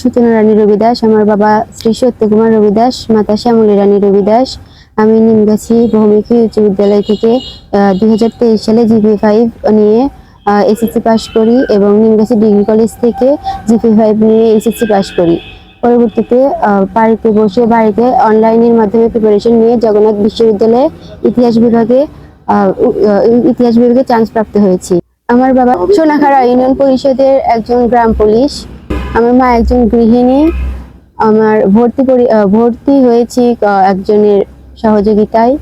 সূচনা রানী রবি দাস। আমার বাবা শ্রী সত্যকুমার রবি দাস, মাতা শ্যামলী রানী রবি দাস। আমি নিমগাছি বহুমুখী উচ্চ বিদ্যালয় থেকে 2023 সালে GPA 5 নিয়ে SSC পাশ করি এবং নিমগাছি ডিগ্রি কলেজ থেকে GPA 5 নিয়ে SSC পাশ করি। পরবর্তীতে বাড়িতে বসে অনলাইনের মাধ্যমে প্রিপারেশন নিয়ে জগন্নাথ বিশ্ববিদ্যালয়ে ইতিহাস বিভাগে চান্স প্রাপ্ত হয়েছি। আমার বাবা সোনাখাড়া ইউনিয়ন পরিষদের একজন গ্রাম পুলিশ। আমার মা একজন গৃহিণী। আমার ভর্তি হয়েছি একজনের সহযোগিতায়।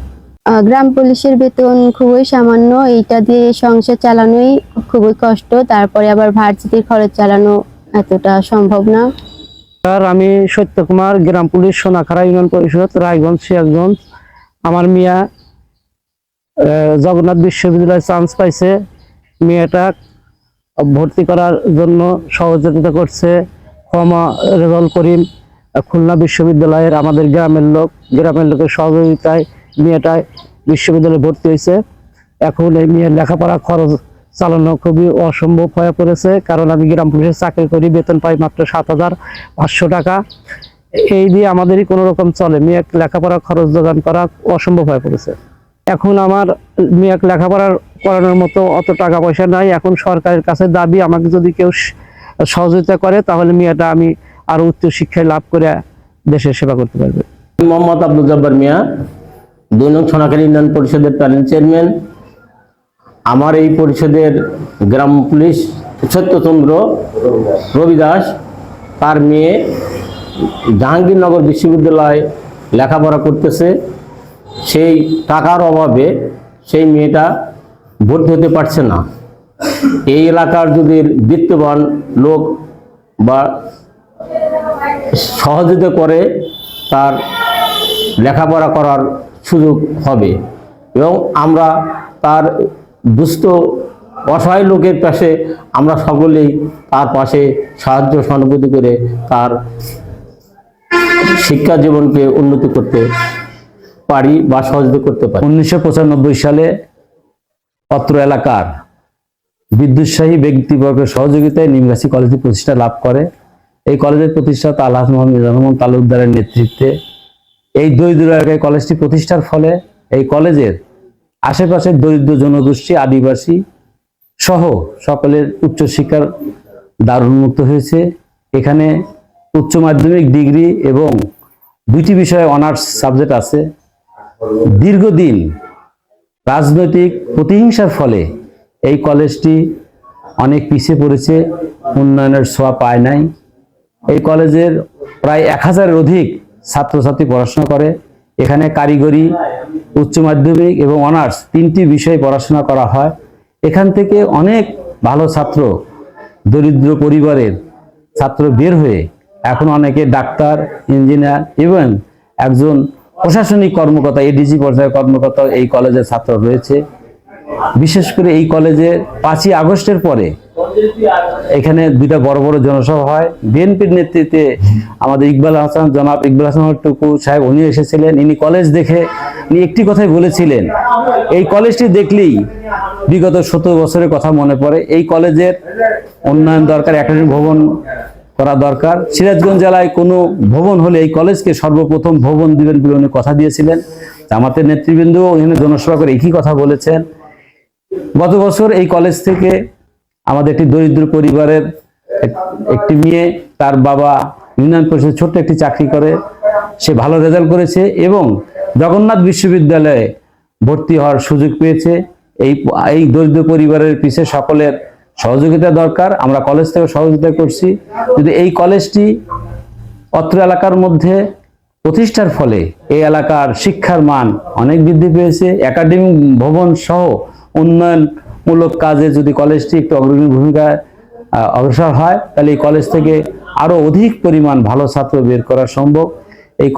গ্রাম পুলিশের বেতন খুবই সামান্য, এইটা দিয়ে সংসার চালানোই খুবই কষ্ট। তারপরে আবার ভার্সিটির খরচ চালানো এতটা সম্ভব না। আমি সত্যকুমার, গ্রাম পুলিশ, সোনাখাড়া ইউনিয়ন পরিষদ, রায়গঞ্জ, সিরাজগঞ্জ। আমার মিয়া জগন্নাথ বিশ্ববিদ্যালয়ে চান্স পাইছে। মেয়েটা ভর্তি করার জন্য সহযোগিতা করছে ক্ষমা রেজাউল করিম, খুলনা বিশ্ববিদ্যালয়ের আমাদের গ্রামের লোকের সহযোগিতায় মেয়েটা বিশ্ববিদ্যালয়ে ভর্তি হয়েছে। এখন এই মেয়ের লেখাপড়া খরচ চালানো খুবই অসম্ভব হয়ে পড়েছে, কারণ আমি গ্রাম পুলিশে চাকরি করি, বেতন পাই মাত্র 7,500 টাকা। এই দিয়ে আমাদেরই কোনো রকম চলে। মেয়ে লেখাপড়া খরচ যোগান করা অসম্ভব হয়ে পড়েছে। এখন আমার মেয়ে লেখাপড়া করানোর মতো অত টাকা পয়সা নাই। এখন সরকারের কাছে দাবি, আমাকে যদি কেউ সহযোগিতা করে তাহলে মেয়েটা আমি আরো উচ্চ শিক্ষায় লাভ করে দেশের সেবা করতে পারবে। মোহাম্মদ আব্দুল জব্বার মিয়া, 2 নং সোনাখালী ইউনিয়ন পরিষদের প্যানেল চেয়ারম্যান। আমার এই পরিষদের গ্রাম পুলিশ সত্যচন্দ্র রবি দাস, তার মেয়ে জাহাঙ্গীরনগর বিশ্ববিদ্যালয়ে লেখাপড়া করতেছে। সেই টাকার অভাবে সেই মেয়েটা ভর্তি হতে পারছে না। এই এলাকার যদি বিত্তবান লোক বা সহযোগিতা করে তার লেখাপড়া করার সুযোগ হবে এবং আমরা তার দুস্থ অসহায় লোকের পাশে আমরা সকলেই তার পাশে সাহায্য সহানুভূতি করে তার শিক্ষা জীবনকে উন্নতি করতে পারি বা সহযোগিতা করতে পারি। 1995 সালে অত্র এলাকার বিদ্যুৎসাহী ব্যক্তিবর্গের সহযোগিতায় নিমগাছি কলেজটি প্রতিষ্ঠা লাভ করে। এই কলেজের প্রতিষ্ঠাতা আলহাজ মোহাম্মদ মিজানুর রহমান তালুকদারের নেতৃত্বে এই দরিদ্র এলাকায় কলেজটি প্রতিষ্ঠার ফলে এই কলেজের আশেপাশের দরিদ্র জনগোষ্ঠী, আদিবাসী সহ সকলের উচ্চশিক্ষার দ্বার উন্মুক্ত হয়েছে। এখানে উচ্চ মাধ্যমিক ডিগ্রি এবং 2টি বিষয়ে অনার্স সাবজেক্ট আছে। দীর্ঘদিন রাজনৈতিক প্রতিহিংসার ফলে এই কলেজটি অনেক পিছিয়ে পড়েছে, উন্নয়নের ছোঁয়া পায় নাই। এই কলেজের প্রায় 1000-এর অধিক ছাত্রছাত্রী পড়াশোনা করে। এখানে কারিগরি, উচ্চ মাধ্যমিক এবং অনার্স 3টি বিষয়ে পড়াশোনা করা হয়। এখান থেকে অনেক ভালো ছাত্র, দরিদ্র পরিবারের ছাত্র বের হয়ে এখন অনেকে ডাক্তার, ইঞ্জিনিয়ার এবং একজন প্রশাসনিক কর্মকর্তা, এডিজি পর্যায়ের কর্মকর্তা এই কলেজের ছাত্র রয়েছে। বিশেষ করে এই কলেজে 5ই আগস্টের পরে এখানে 2টা বড় বড় জনসভা হয়। বিএনপির নেতৃত্বে আমাদের জনাব ইকবাল হাসান টুকু সাহেব উনি এসেছিলেন। ইনি কলেজ দেখে একটি কথাই বলেছিলেন, এই কলেজটি দেখলেই বিগত 17 বছরের কথা মনে পড়ে। এই কলেজের উন্নয়ন দরকার, একাডেমিক ভবন করা দরকার। সিরাজগঞ্জ জেলায় কোনো ভবন হলে এই কলেজকে সর্বপ্রথম ভবন দিবেন বলে উনি কথা দিয়েছিলেন। আমাদের নেতৃবৃন্দ এখানে জনসভা করে একই কথা বলেছেন। গত বছর এই কলেজ থেকে আমাদের একটি দরিদ্র পরিবারের একটি মেয়ে, তার বাবা ইউনিয়ন পরিষদে ছোট্ট একটি চাকরি করে, সে ভালো রেজাল্ট করেছে এবং জগন্নাথ বিশ্ববিদ্যালয়ে ভর্তি হওয়ার সুযোগ পেয়েছে। এই দরিদ্র পরিবারের পিছে সকলের সহযোগিতা দরকার। আমরা কলেজ থেকে সহযোগিতা করছি। যদি এই কলেজটি অত্র এলাকার মধ্যে প্রতিষ্ঠার ফলে এই এলাকার শিক্ষার মান অনেক বৃদ্ধি পেয়েছে। একাডেমিক ভবন সহ উন্নয়নমূলক কাজে যদি কলেজটি একটু অগ্রণী ভূমিকায় অগ্রসর হয় তাহলে এই কলেজ থেকে আরো অধিক পরিমাণ ভালো ছাত্র বের করা সম্ভব। এই